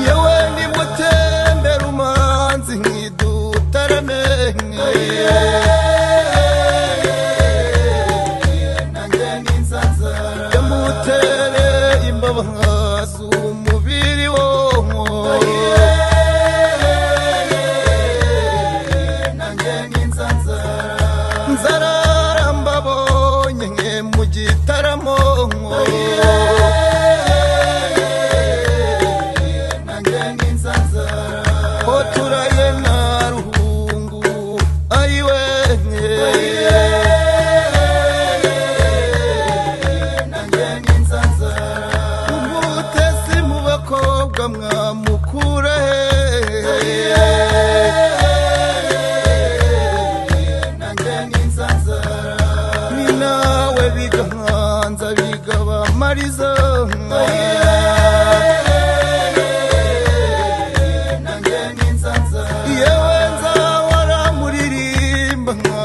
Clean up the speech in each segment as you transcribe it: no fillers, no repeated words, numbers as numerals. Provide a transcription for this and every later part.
yewe nimutembera umanzi nkidutarame yamutere imbabazi umubiri wonko nzarara mbabonye nke mu gitaramo oturaye na ruhungu ayiwe umutesi mu bakobwa mwamukure ni nawe bigahanza bigabamariza yewe nzahora muririmba nka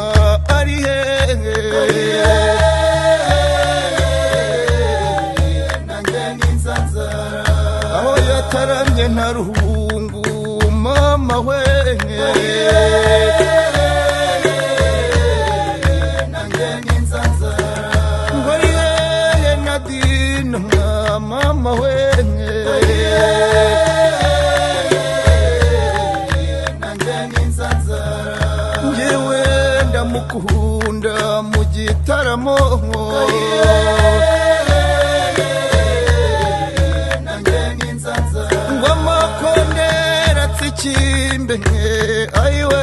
ari hehe aho yataramye nta ruhungu mama we ngo ari hehe na dino nka mama we njyewe ndamukunda mu gitaramo ngo amakondera atsikimbe ayiwe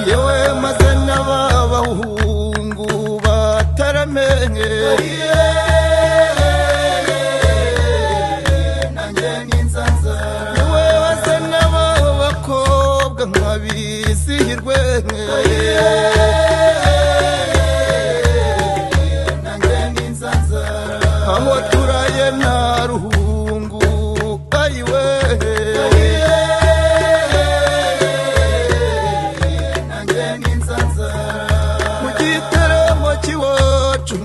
yewe maze n'ababahungu batarame yewe base n'ababakobwa nkabizihirwe aho turaye na ruhungu ayiwe mu gitaramo cy'iwacu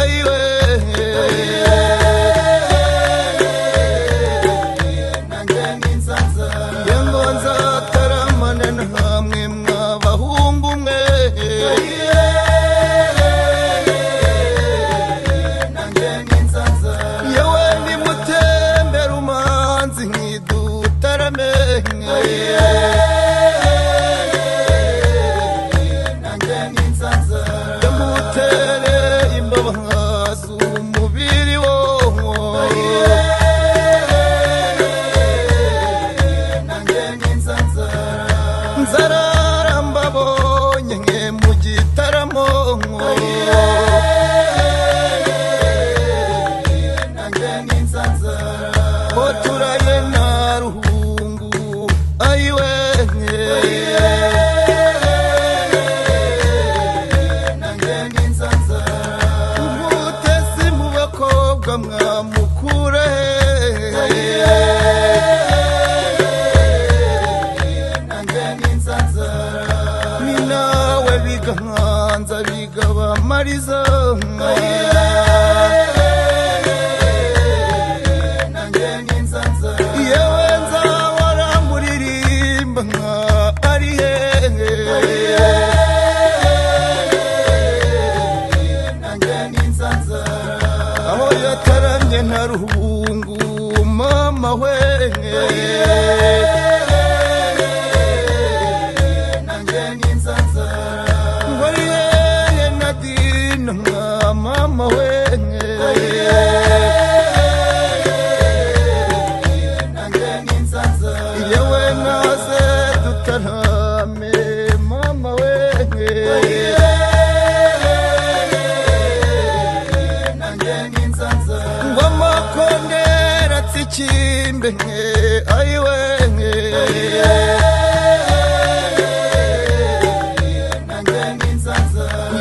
ayiwe yengo nzataramane namwe mwabahungu mwe yewe nimutembera umanzi nkidutarame yamutere imbabazi umubiri wonko nzarara mbabonye nke mu gitaramo oturaye na ruhungu ayiwe umutesi mu bakobwa mwamukure ni nawe bigahanza bigabamariza yewe nzahora muririmba nka ari hehe aho yataramye nta ruhungu mama we ngo ari hehe na dino nka mama we yewe naze dutarame mama we ngo amakondera atsikimbe ayiwe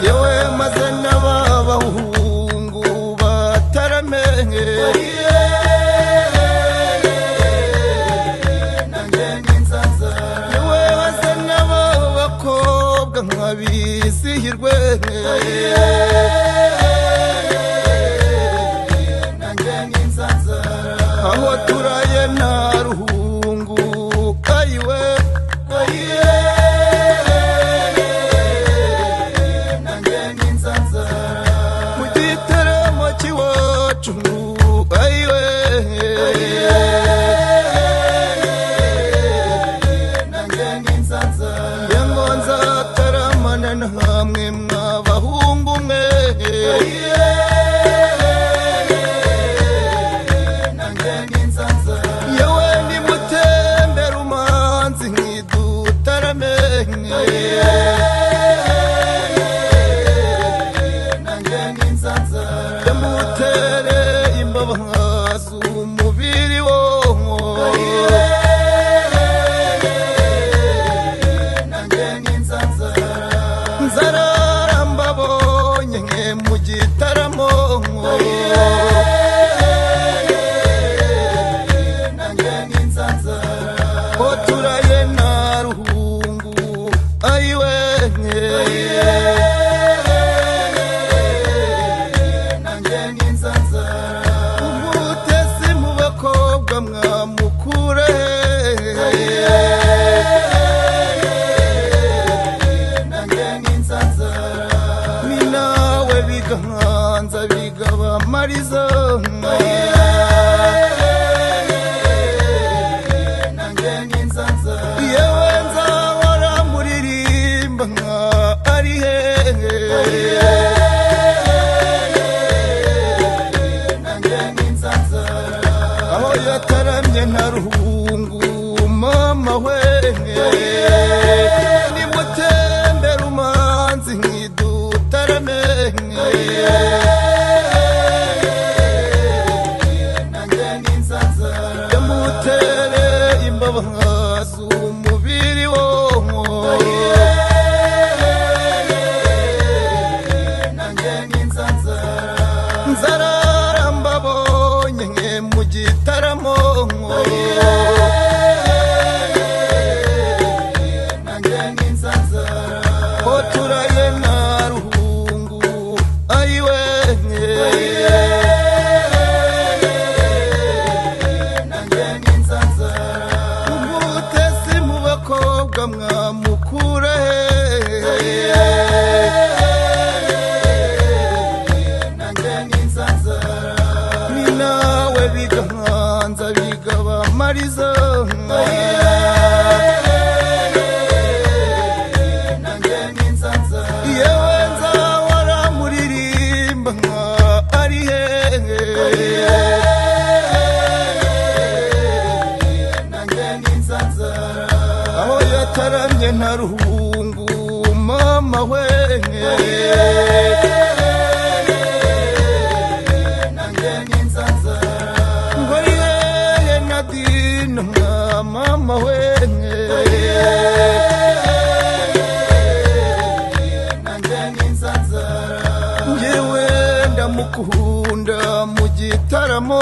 yewe maze n'ababahungu batarame yewe base n'aba bizihirwe nanjye nk'inzanzara aho turaye nta ruhungu ayiwe nanjye nk'inzanzara mu gitaramo cy'iwacu ayiwe nanjye nk'inzanzara yango nzataramana namwe mw'abahungu mwe nanjye nk'inzanzara yewe nimutembere umanzi nkidutarame nanjye nk'inzanzara yamutere imbabazi umubiri wonko nanjye nk'inzanzara nzarara mbabonye nke mu gitaramo nanjye nk'inzanzara ko turaye nta ruhungu ayiwe nanjye nk'inzanzara umutesi mu bakobwa mwamukure nanjye nk'inzanzara ni nawe bigahanza bigabamariza nanjye nk'inzanzara yewe nzahora muririmba nka ari hehe nanjye nk'inzanzara aho yataramye nta ruhungu mama we nimutembere umanzi nkidutarame nanjye nk'inzanzara yamutere imbabazi umubiri wonko nanjye nk'inzanzara nzarara mbabonye nke mu gitaramo nanjye nk'inzanzara ko turaye nta ruhungu ayiwe nanjye nk'inzanzara umutesi mu bakobwa mwamukure nanjye nk'inzanzara ni nawe bigahanza bigabamariza nanjye nk'inzanzara yewe nzahora muririmba nka ari hehe nanjye nk'inzanzara aho yataramye nta ruhungu mama we nanjye nk'inzanzara ngo yehe nadina nka mama we nanjye nk'inzanzara njyewe ndamukunda mu gitaramo